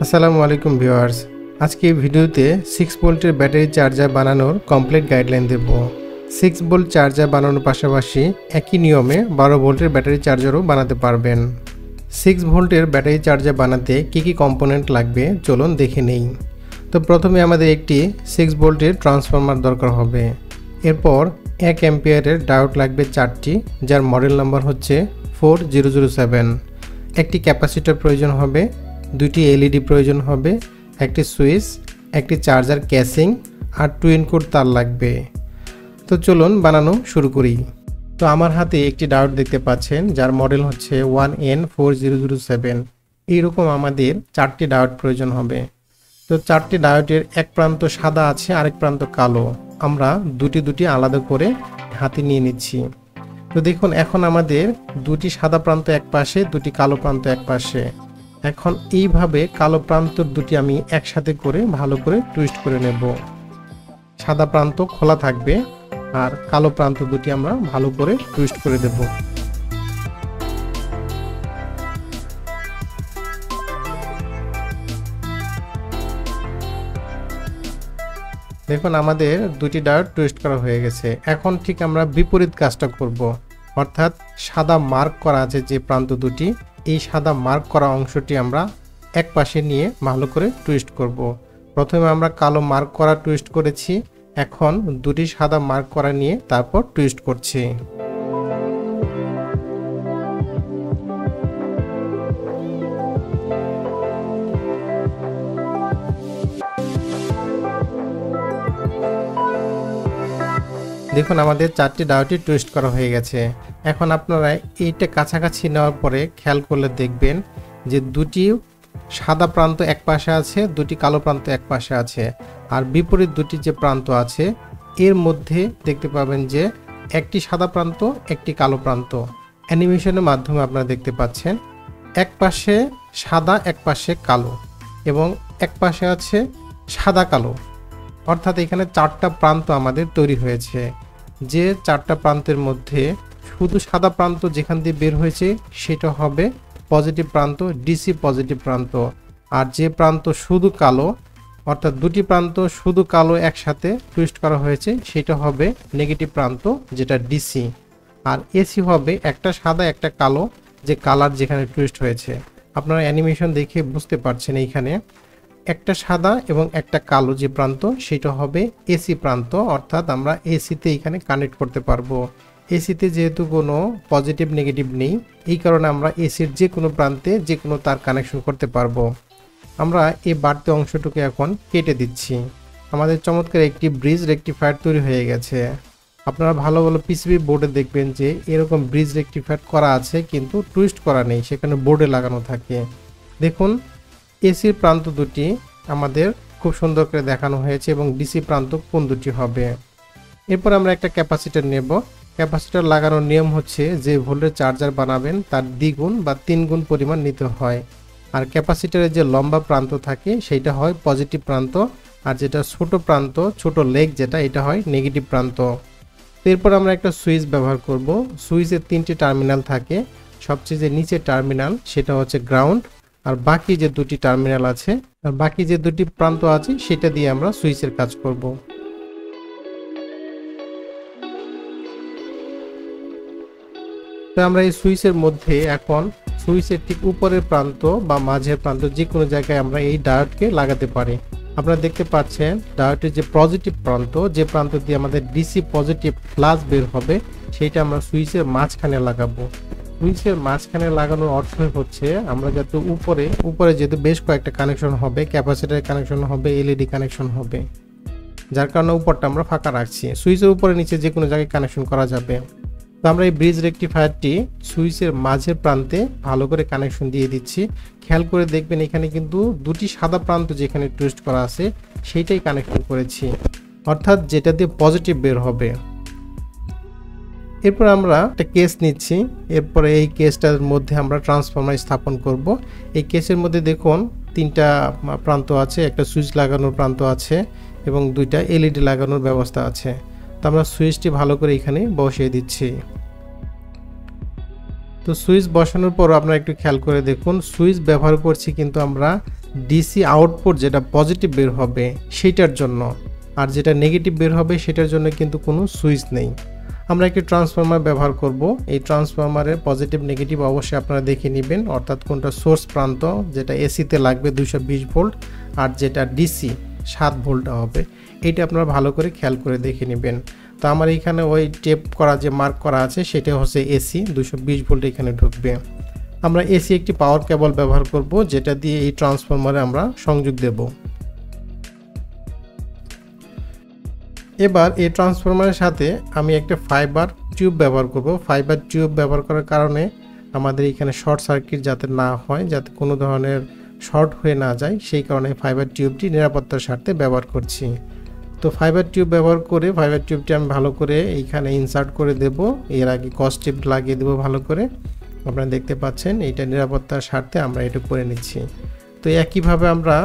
আসসালামু আলাইকুম ভিউয়ার্স, আজকে এই ভিডিওতে 6 ভোল্টের ব্যাটারি চার্জার বানানোর কমপ্লিট গাইডলাইন দেব। 6 ভোল্ট চার্জার বানানোর পাশাপাশি একই নিয়মে 12 ভোল্টের ব্যাটারি চার্জারও বানাতে পারবেন। 6 ভোল্টের ব্যাটারি চার্জার বানাতে কি কম্পোনেন্ট লাগবে চলুন দেখে নেই। তো প্রথমে আমাদের একটি 6 ভোল্টের ট্রান্সফরমার দরকার হবে। এরপর 1 অ্যাম্পিয়ারের ডায়োড লাগবে 4টি, যার মডেল নাম্বার হচ্ছে 4007। একটি ক্যাপাসিটর প্রয়োজন হবে, 2টি এলইডি প্রয়োজন হবে, একটি সুইচ, একটি চার্জার ক্যাসিং আর টুইন কোড তার লাগবে। তো চলুন বানানো শুরু করি। তো আমার হাতে একটি ডায়োড দেখতে পাচ্ছেন, যার মডেল হচ্ছে 1N4007। এইরকম আমাদের 4টি ডায়োড প্রয়োজন হবে। তো 4টি ডায়োডের এক প্রান্ত সাদা আছে, আরেক প্রান্ত কালো। আমরা দুটি আলাদা করে হাতে নিয়ে নিচ্ছি। তো দেখুন, এখন আমাদের 2টি সাদা প্রান্ত এক পাশে, 2টি কালো প্রান্ত এক পাশে। এখন এইভাবে কালো প্রান্ত দুটি আমি একসাথে করে ভালো করে টুইস্ট করে নেব। সাদা প্রান্ত খোলা থাকবে আর কালো প্রান্ত দুটি আমরা ভালো করে টুইস্ট করে দেব। দেখুন, আমাদের 2টি ডায়োড টুইস্ট করা হয়ে গেছে। এখন ঠিক আমরা বিপরীত কাজটা করব, অর্থাৎ সাদা মার্ক করা আছে যে প্রান্ত দুটি, এই সাদা মার্ক করা অংশটি আমরা এক পাশে নিয়ে ভালো করে টুইস্ট করব। প্রথমে আমরা কালো মার্ক করা টুইস্ট করেছি, এখন 2টি সাদা মার্ক করা নিয়ে তারপর টুইস্ট করছি। দেখুন, আমাদের 4টি ডায়োডই টুইস্ট করা হয়ে গেছে। এখন আপনারা এইটা কাছাকাছি নেওয়ার পরে খেয়াল করলে দেখবেন যে 2টি সাদা প্রান্ত এক পাশে আছে, 2টি কালো প্রান্ত এক পাশে আছে, আর বিপরীত 2টি যে প্রান্ত আছে এর মধ্যে দেখতে পাবেন যে একটি সাদা প্রান্ত, একটি কালো প্রান্ত। অ্যানিমেশনের মাধ্যমে আপনারা দেখতে পাচ্ছেন এক পাশে সাদা, এক পাশে কালো, এবং এক পাশে আছে সাদা কালো। অর্থাৎ এখানে 4টা প্রান্ত আমাদের তৈরি হয়েছে। যে 4টা প্রান্তের মধ্যে শুধু সাদা প্রান্ত যেখান দিয়ে বের হয়েছে সেটা হবে পজিটিভ প্রান্ত, ডিসি পজিটিভ প্রান্ত। আর যে প্রান্ত শুধু কালো, অর্থাৎ 2টি প্রান্ত শুধু কালো একসাথে টুইস্ট করা হয়েছে, সেটা হবে নেগেটিভ প্রান্ত, যেটা ডিসি। আর এসি হবে একটা সাদা একটা কালো, যে কালার যেখানে টুইস্ট হয়েছে। আপনারা অ্যানিমেশন দেখে বুঝতে পারছেন এইখানে একটা সাদা এবং একটা কালো যে প্রান্ত, সেটা হবে এসি প্রান্ত। অর্থাৎ আমরা এসিতে এখানে কানেক্ট করতে পারবো। এসিতে যেহেতু কোনো পজিটিভ নেগেটিভ নেই, এই কারণে আমরা এসির যে কোনো প্রান্তে যে কোনো তার কানেকশন করতে পারবো। আমরা এই বাড়তি অংশটুকু এখন কেটে দিচ্ছি। আমাদের চমৎকার একটি ব্রিজ রেকটিফায়ার তৈরি হয়ে গেছে। আপনারা ভালো পিসিবি বোর্ডে দেখবেন যে এরকম ব্রিজ রেকটিফায়ার করা আছে, কিন্তু টুইস্ট করা নেই, সেখানে বোর্ডে লাগানো থাকে। দেখুন, এসির প্রান্ত দুটি আমাদের খুব সুন্দর করে দেখানো হয়েছে, এবং ডিসি প্রান্ত কোন দুটি হবে। এরপর আমরা একটা ক্যাপাসিটর নেব। ক্যাপাসিটর লাগানোর নিয়ম হচ্ছে যে ভোল্টের চার্জার বানাবেন তার দ্বিগুণ বা 3 গুণ পরিমাণ নিতে হয়। আর ক্যাপাসিটরের যে লম্বা প্রান্ত থাকে সেইটা হয় পজিটিভ প্রান্ত, আর যেটা ছোট প্রান্ত, ছোট লেগ যেটা, এটা হয় নেগেটিভ প্রান্ত। এরপর আমরা একটা সুইচ ব্যবহার করব। সুইচের 3টি টার্মিনাল থাকে। সবচেয়ে যে নিচে টার্মিনাল সেটা হচ্ছে গ্রাউন্ড, আর বাকি যে 2টি টার্মিনাল আছে, আর বাকি যে 2টি প্রান্ত আছে সেটা দিয়ে আমরা সুইচের কাজ করব। তো আমরা এই সুইচের মধ্যে এখন সুইচের ঠিক উপরের প্রান্ত বা মাঝের প্রান্ত যে কোনো জায়গায় আমরা এই ডায়োডকে লাগাতে পারি। আপনারা দেখতে পাচ্ছেন ডায়োডের যে পজিটিভ প্রান্ত, যে প্রান্ত দিয়ে আমাদের ডিসি পজিটিভ প্লাস বের হবে, সেইটা আমরা সুইচের মাঝখানে লাগাবো। সুইচের মাঝখানে লাগানোর অর্থ হচ্ছে আমরা যাতে উপরে যেহেতু বেশ কয়েকটা কানেকশন হবে, ক্যাপাসিটরের কানেকশন হবে, এলইডি কানেকশন হবে, যার কারণে উপরটা আমরা ফাঁকা রাখছি। সুইচের উপরে নিচে যে কোনো জায়গায় কানেকশন করা যাবে। তো আমরা এই ব্রিজ রেকটিফায়ারটি সুইচের মাঝের প্রান্তে ভালো করে কানেকশন দিয়ে দিচ্ছি। খেয়াল করে দেখবেন এখানে কিন্তু 2টি সাদা প্রান্ত যেখানে টুইস্ট করা আছে সেইটাই কানেকশন করেছি, অর্থাৎ যেটা দিয়ে পজিটিভ বের হবে। এরপর আমরা একটা কেস নিচ্ছি। এরপরে এই কেসটার মধ্যে আমরা ট্রান্সফরমার স্থাপন করব। এই কেসের মধ্যে দেখুন 3টা প্রান্ত আছে, একটা সুইচ লাগানোর প্রান্ত আছে এবং 2টা এলইডি লাগানোর ব্যবস্থা আছে। তো আমরা সুইচটি ভালো করে এখানে বসিয়ে দিচ্ছি। তো সুইচ বসানোর পর আপনারা একটু খেয়াল করে দেখুন, সুইচ ব্যবহার করছি কিন্তু আমরা ডিসি আউটপুট যেটা পজিটিভ বের হবে সেটার জন্য, আর যেটা নেগেটিভ বের হবে সেটার জন্য কিন্তু কোনো সুইচ নেই। আমরা একটি ট্রান্সফরমার ব্যবহার করব। এই ট্রান্সফরমারের পজিটিভ নেগেটিভ অবশ্যই আপনারা দেখে নেবেন, অর্থাৎ কোনটা সোর্স প্রান্ত যেটা এসিতে লাগবে 220 ভোল্ট, আর যেটা ডিসি 7 ভোল্ট হবে, এটা আপনারা ভালো করে খেয়াল করে দেখে নেবেন। তো আমার এখানে ওই টেপ করা যে মার্ক করা আছে সেটা হচ্ছে এসি 220 ভোল্ট এখানে ঢুকবে। আমরা এসি একটি পাওয়ার কেবল ব্যবহার করব, যেটা দিয়ে এই ট্রান্সফরমারে আমরা সংযোগ দেব। এবার এই ট্রান্সফরমারের সাথে আমি একটা ফাইবার টিউব ব্যবহার করব। ফাইবার টিউব ব্যবহার করার কারণে আমাদের এখানে শর্ট সার্কিট যাতে না হয়, যাতে কোনো ধরনের শর্ট হয়ে না যায়, সেই কারণে ফাইবার টিউবটি নিরাপত্তার স্বার্থে ব্যবহার করছি। তো ফাইবার টিউব ব্যবহার করে ফাইবার টিউবটি আমি ভালো করে এইখানে ইনসার্ট করে দেব। এর আগে কস টিপ লাগিয়ে দেবো ভালো করে। আপনারা দেখতে পাচ্ছেন এইটা নিরাপত্তার স্বার্থে আমরা এটা করে নিচ্ছি। তো একইভাবে আমরা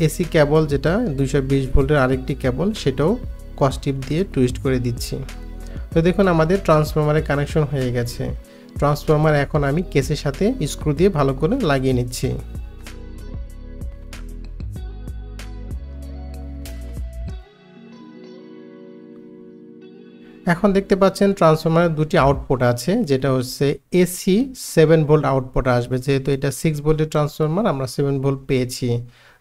এসি কেবল যেটা 220 ভোল্টের আরেকটি কেবল, সেটাও কস টিপ দিয়ে টুইস্ট করে দিচ্ছি। তো দেখুন আমাদের ট্রান্সফরমারে কানেকশন হয়ে গেছে। ট্রান্সফরমার এখন আমি কেসের সাথে স্ক্রু দিয়ে ভালো করে লাগিয়ে নিচ্ছি। এখন দেখতে পাচ্ছেন ট্রান্সফরমারের দুটি আউটপুট আছে, যেটা হচ্ছে এসি 7 ভোল্ট আউটপুট আসবে। যেহেতু এটা 6 ভোল্টের ট্রান্সফরমার, আমরা 7 ভোল্ট পেয়েছি।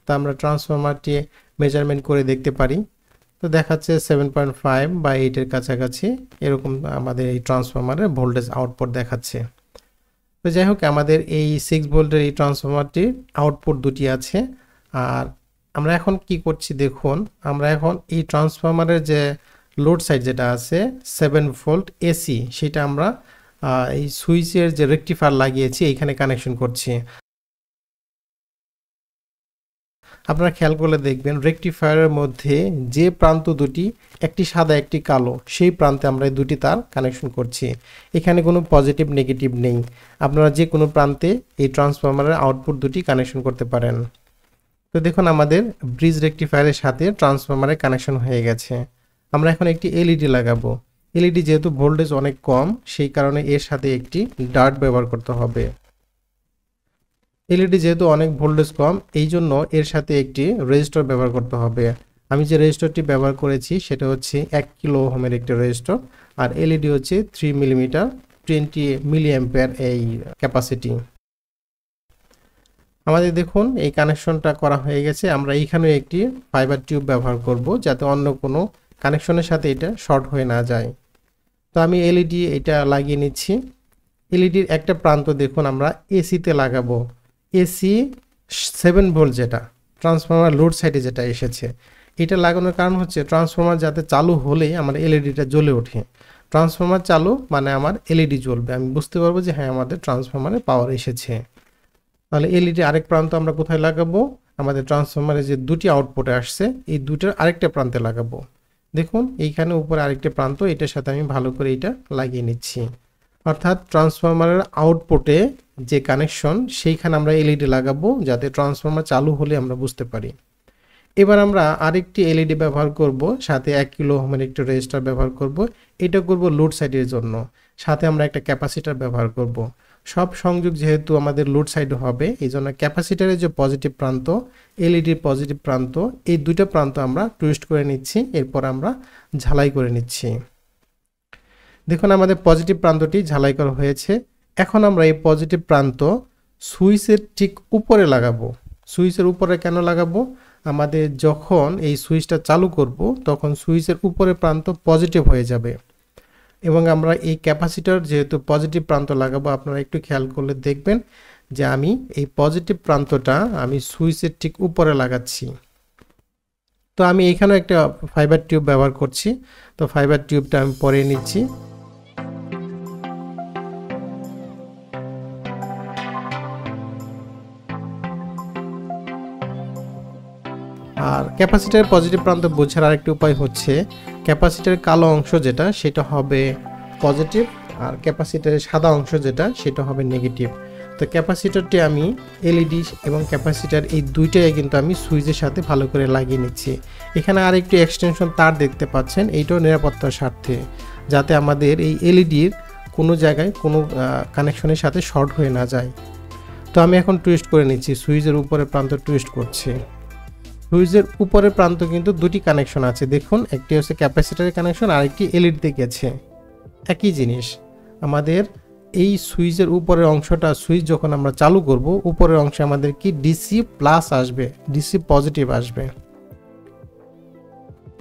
তো আমরা ট্রান্সফরমারটি মেজারমেন্ট করে দেখতে পারি। তো দেখাচ্ছে 7.5 বা 8 এর কাছাকাছি এরকম আমাদের এই ট্রান্সফরমারের ভোল্টেজ আউটপুট দেখাচ্ছে। তো যাই হোক, আমাদের এই 6 ভোল্টের এই ট্রান্সফরমারটির আউটপুট দুটি আছে। আর আমরা এখন কি করছি দেখুন, আমরা এখন এই ট্রান্সফরমারের যে লোড সাইড যেটা আছে 7 ভোল্ট এসি, সেটা আমরা এই সুইচের যে রেকটিফায়ার লাগিয়েছি এইখানে কানেকশন করছি। আপনারা খেয়াল করলে দেখবেন রেকটিফায়ারের মধ্যে যে প্রান্ত দুটি, একটি সাদা একটি কালো, সেই প্রান্তে আমরা এই দুটি তার কানেকশন করছি। এখানে কোনো পজিটিভ নেগেটিভ নেই। আপনারা যে কোনো প্রান্তে এই ট্রান্সফরমারের আউটপুট দুটি কানেকশন করতে পারেন। তো দেখুন আমাদের ব্রিজ রেকটিফায়ারের সাথে ট্রান্সফরমারের কানেকশন হয়ে গেছে। আমরা এখন একটি এলইডি লাগাবো। এলইডি যেহেতু ভোল্টেজ অনেক কম, সেই কারণে এর সাথে একটি ডার্ট ব্যবহার করতে হবে। এলইডি যেহেতু অনেক ভোল্টেজ কম, এই জন্য এর সাথে একটি রেজিস্টর ব্যবহার করতে হবে। আমি যে রেজিস্টরটি ব্যবহার করেছি সেটা হচ্ছে 1 কিলো ওহমের একটি রেজিস্টর, আর এলইডি হচ্ছে 3 মিলিমিটার 20 মিলি অ্যাম্পিয়ার এই ক্যাপাসিটি। আমাদের দেখুন এই কানেকশনটা করা হয়ে গেছে। আমরা এইখানে একটি ফাইবার টিউব ব্যবহার করব, যাতে অন্য কোনো কানেকশনের সাথে এটা শর্ট হয়ে না যায়। তো আমি এলইডি এটা লাগিয়ে নিচ্ছি। এলইডির একটা প্রান্ত দেখুন আমরা এসিতে লাগাবো। এসি 7 ভোল্ট যেটা ট্রান্সফরমার লোড সাইডে যেটা এসেছে, এটা লাগানোর কারণ হচ্ছে ট্রান্সফরমার যাতে চালু হলেই আমার এলইডিটা জ্বলে ওঠে। ট্রান্সফরমার চালু মানে আমার এলইডি জ্বলবে, আমি বুঝতে পারবো যে হ্যাঁ আমাদের ট্রান্সফরমারে পাওয়ার এসেছে। তাহলে এলইডি আরেক প্রান্ত আমরা কোথায় লাগাবো? আমাদের ট্রান্সফরমারে যে দুটি আউটপুটে আসছে এই দুটোর আরেকটা প্রান্তে লাগাবো। দেখুন এইখানে উপরে আরেকটা প্রান্ত, এটার সাথে আমি ভালো করে এটা লাগিয়ে নিচ্ছি। অর্থাৎ ট্রান্সফরমারের আউটপুটে যে কানেকশন সেইখানে আমরা এলইডি লাগাবো, যাতে ট্রান্সফরমার চালু হলে আমরা বুঝতে পারি। এবার আমরা আরেকটি এলইডি ব্যবহার করব, সাথে 1 কিলো ওহমের একটি রেজিস্টার ব্যবহার করব। এটা করব লোড সাইডের জন্য। সাথে আমরা একটা ক্যাপাসিটার ব্যবহার করব। সব সংযোগ যেহেতু আমাদের লোড সাইডে হবে, এই জন্য ক্যাপাসিটারের যে পজিটিভ প্রান্ত, এলইডির পজিটিভ প্রান্ত, এই দুটো প্রান্ত আমরা টুইস্ট করে নিচ্ছি। এরপর আমরা ঝালাই করে নিচ্ছি। দেখুন আমাদের পজিটিভ প্রান্তটি ঝালাই করা হয়েছে। এখন আমরা এই পজিটিভ প্রান্ত সুইচের ঠিক উপরে লাগাবো। সুইচের উপরে কেন লাগাবো? আমাদের যখন এই সুইচটা চালু করব, তখন সুইচের উপরে প্রান্ত পজিটিভ হয়ে যাবে। এবং আমরা এই ক্যাপাসিটর যেহেতু পজিটিভ প্রান্ত লাগাবো, আপনারা একটু খেয়াল করলে দেখবেন যে আমি এই পজিটিভ প্রান্তটা আমি সুইচের ঠিক উপরে লাগাচ্ছি। তো আমি এখানেও একটা ফাইবার টিউব ব্যবহার করছি। তো ফাইবার টিউবটা আমি পরে নিচ্ছি। আর ক্যাপাসিটরের পজিটিভ প্রান্ত বোঝার আরেকটি উপায় হচ্ছে, ক্যাপাসিটরের কালো অংশ যেটা সেটা হবে পজিটিভ, আর ক্যাপাসিটরের সাদা অংশ যেটা সেটা হবে নেগেটিভ। তো ক্যাপাসিটরটি আমি এলইডি এবং ক্যাপাসিটর এই দুইটাই কিন্তু আমি সুইচের সাথে ভালো করে লাগিয়ে নিচ্ছি। এখানে আরেকটি এক্সটেনশন তার দেখতে পাচ্ছেন, এইটাও নিরাপত্তার স্বার্থে, যাতে আমাদের এই এলইডির কোনো জায়গায় কোনো কানেকশনের সাথে শর্ট হয়ে না যায়। তো তো আমি এখন টুইস্ট করে নিচ্ছি, সুইচের উপরের প্রান্ত টুইস্ট করছি। সুইচের উপরের প্রান্ত কিন্তু দুটি কানেকশন আছে, দেখুন একটি হচ্ছে ক্যাপাসিটরের কানেকশন আর একটি এলইডিতে গেছে। একই জিনিস, আমাদের এই সুইচের উপরের অংশটা, সুইচ যখন আমরা চালু করব উপরের অংশে আমাদের কি ডিসি প্লাস আসবে, ডিসি পজিটিভ আসবে।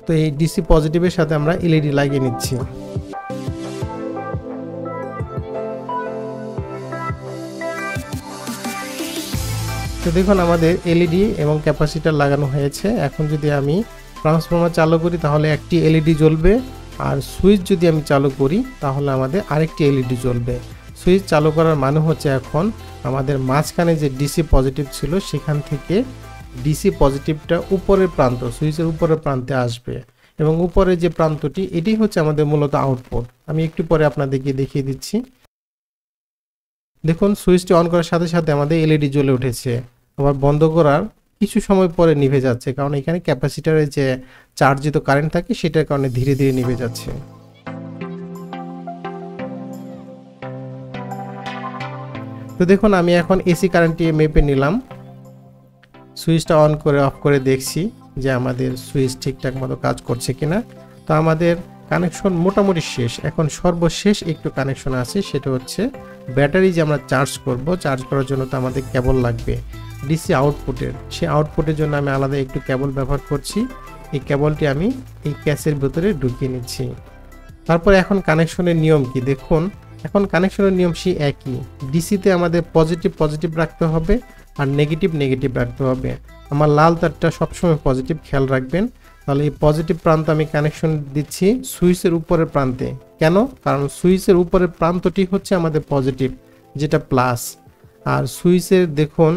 তো এই ডিসি পজিটিভের সাথে আমরা এলইডি লাগিয়ে নিচ্ছি। তো দেখুন আমাদের এলইডি এবং ক্যাপাসিটর লাগানো হয়েছে। এখন যদি আমি ট্রান্সফরমার চালু করি তাহলে একটি এলইডি জ্বলবে, আর সুইচ যদি আমি চালু করি তাহলে আমাদের আরেকটি এলইডি জ্বলবে। সুইচ চালু করার মানে হচ্ছে এখন আমাদের মাঝখানে যে ডিসি পজিটিভ ছিল সেখান থেকে ডিসি পজিটিভটা উপরের প্রান্ত, সুইচের উপরের প্রান্তে আসবে, এবং উপরের যে প্রান্তটি এটাই হচ্ছে আমাদের মূলত আউটপুট। আমি একটু পরে আপনাদেরকে দেখিয়ে দিচ্ছি। দেখুন সুইচটি অন করার সাথে সাথে আমাদের এলইডি জ্বলে উঠেছে, আবার বন্ধ করার কিছু সময় পরে নিভে যাচ্ছে, কারণ এখানে ক্যাপাসিটরের যে চার্জিত কারেন্ট থাকে সেটার কারণে ধীরে ধীরে নিভে যাচ্ছে। তো দেখুন আমি এখন এসি কারেন্টটি মেপে নিলাম, সুইচটা অন করে অফ করে দেখছি যে আমাদের সুইচ ঠিকঠাক মতো কাজ করছে কিনা। তো আমাদের কানেকশন মোটামুটি শেষ। এখন সর্বশেষ একটু কানেকশন আছে, সেটা হচ্ছে ব্যাটারি যে আমরা চার্জ করব, চার্জ করার জন্য তো আমাদের কেবল লাগবে ডিসি আউটপুটের। সেই আউটপুটের জন্য আমি আলাদা একটু কেবল ব্যবহার করছি। এই কেবলটি আমি এই ক্যাসের ভিতরে ঢুকিয়ে নিচ্ছি। তারপর এখন কানেকশনের নিয়ম কি দেখুন, এখন কানেকশনের নিয়ম সেই একই। ডিসিতে আমাদের পজিটিভ পজিটিভ রাখতে হবে আর নেগেটিভ নেগেটিভ রাখতে হবে। আমার লাল তারটা সবসময় পজিটিভ, খেয়াল রাখবেন। তাহলে এই পজিটিভ প্রান্ত আমি কানেকশন দিচ্ছি সুইচের উপরের প্রান্তে। কেন? কারণ সুইচের উপরের প্রান্তটি হচ্ছে আমাদের পজিটিভ, যেটা প্লাস। আর সুইচের দেখুন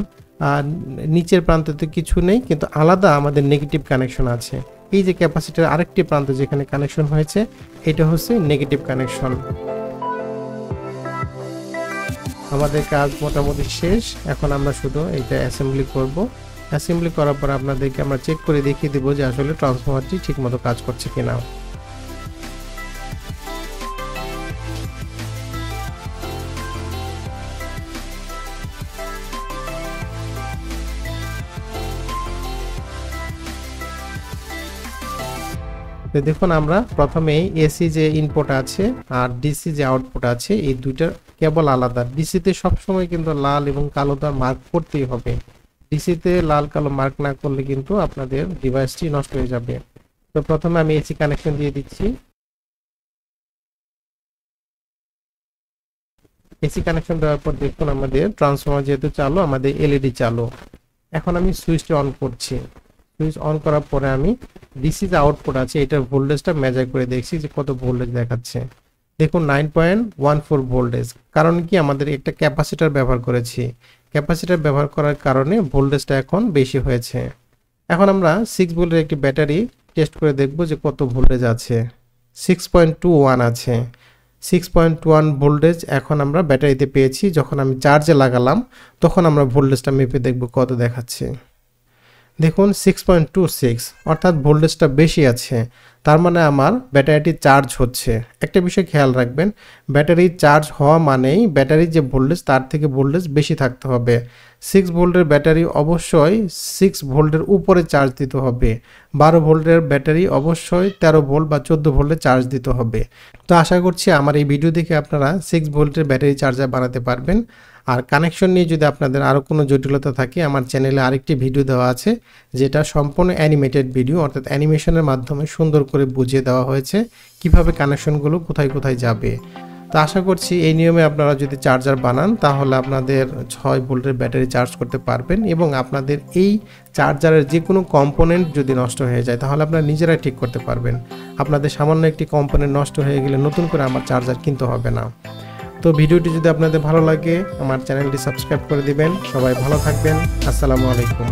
নিচের প্রান্তে কিছু নেই, কিন্তু আলাদা আমাদের নেগেটিভ কানেকশন আছে। এই যে ক্যাপাসিটার আরেকটি প্রান্ত যেখানে কানেকশন হয়েছে, এটা হচ্ছে নেগেটিভ কানেকশন। আমাদের কাজ মোটামুটি শেষ। এখন আমরা শুধু এটা অ্যাসেম্বলি করব। অ্যাসেম্বলি করার পর আপনাদেরকে আমরা চেক করে দেখিয়ে দেবো যে আসলে ট্রান্সফরমারটি ঠিকমতো কাজ করছে কিনা। দেখুন আমরা প্রথমেই এসি যে ইনপুট আছে আর ডিসি যে আউটপুট আছে, এই দুইটার কেবল আলাদা। ডিসিতে সবসময় কিন্তু লাল এবং কালো তার মার্ক করতেই হবে। ডিসিতে লাল কালো মার্ক না করলে কিন্তু আপনাদের ডিভাইসটি নষ্ট হয়ে যাবে। তো প্রথমে আমি এসি কানেকশন দিয়ে দিচ্ছি। এসি কানেকশন দেওয়ার পর দেখুন আমাদের ট্রান্সফরমার যেহেতু চালু, আমাদের এলইডি চালু। এখন আমি সুইচটি অন করছি। সুইচ অন করার পরে আমি ডিসি যে আউটপুট আছে এটার ভোল্টেজটা মেজার করে দেখছি যে কত ভোল্টেজ দেখাচ্ছে। দেখুন 9.14 ভোল্টেজ। কারণ কি, আমাদের একটা ক্যাপাসিটর ব্যবহার করেছি। ক্যাপাসিটর ব্যবহার করার কারণে ভোল্টেজটা এখন বেশি হয়েছে। এখন আমরা 6 ভোল্টের একটি ব্যাটারি টেস্ট করে দেখব যে কত ভোল্টেজ আছে। 6.21 আছে। 6.1 ভোল্টেজ এখন আমরা ব্যাটারিতে পেয়েছি। যখন আমি চার্জে লাগালাম তখন আমরা ভোল্টেজটা মেপে দেখব কত দেখাচ্ছে। দেখুন 6.26, অর্থাৎ ভোল্টেজটা বেশি আছে। তার মানে আমার ব্যাটারিটি চার্জ হচ্ছে। একটা বিষয় খেয়াল রাখবেন, ব্যাটারি চার্জ হওয়া মানেই ব্যাটারির যে ভোল্টেজ তার থেকে ভোল্টেজ বেশি থাকতে হবে। 6 ভোল্টের ব্যাটারি অবশ্যই 6 ভোল্টের উপরে চার্জ দিতে হবে। 12 ভোল্টের ব্যাটারি অবশ্যই 13 ভোল্ট বা 14 ভোল্টের চার্জ দিতে হবে। তো আশা করছি আমার এই ভিডিও দেখে আপনারা 6 ভোল্টের ব্যাটারি চার্জার বানাতে পারবেন। আর কানেকশন নিয়ে যদি আপনাদের আরও কোনো জটিলতা থাকে, আমার চ্যানেলে আরেকটি ভিডিও দেওয়া আছে যেটা সম্পূর্ণ অ্যানিমেটেড ভিডিও, অর্থাৎ অ্যানিমেশনের মাধ্যমে সুন্দর করে বুঝিয়ে দেওয়া হয়েছে কিভাবে কানেকশনগুলো কোথায় কোথায় যাবে। তো আশা করছি এই নিয়মে আপনারা যদি চার্জার বানান তাহলে আপনাদের 6 ভোল্টের ব্যাটারি চার্জ করতে পারবেন, এবং আপনাদের এই চার্জারের যে কোনো কম্পোনেন্ট যদি নষ্ট হয়ে যায় তাহলে আপনারা নিজেরাই ঠিক করতে পারবেন। আপনাদের সামান্য একটি কম্পোনেন্ট নষ্ট হয়ে গেলে নতুন করে আমার চার্জার কিনতে হবে না। তো ভিডিওটি যদি আপনাদের ভালো লাগে আমার চ্যানেলটি সাবস্ক্রাইব করে দিবেন। সবাই ভালো থাকবেন। আসসালামু আলাইকুম।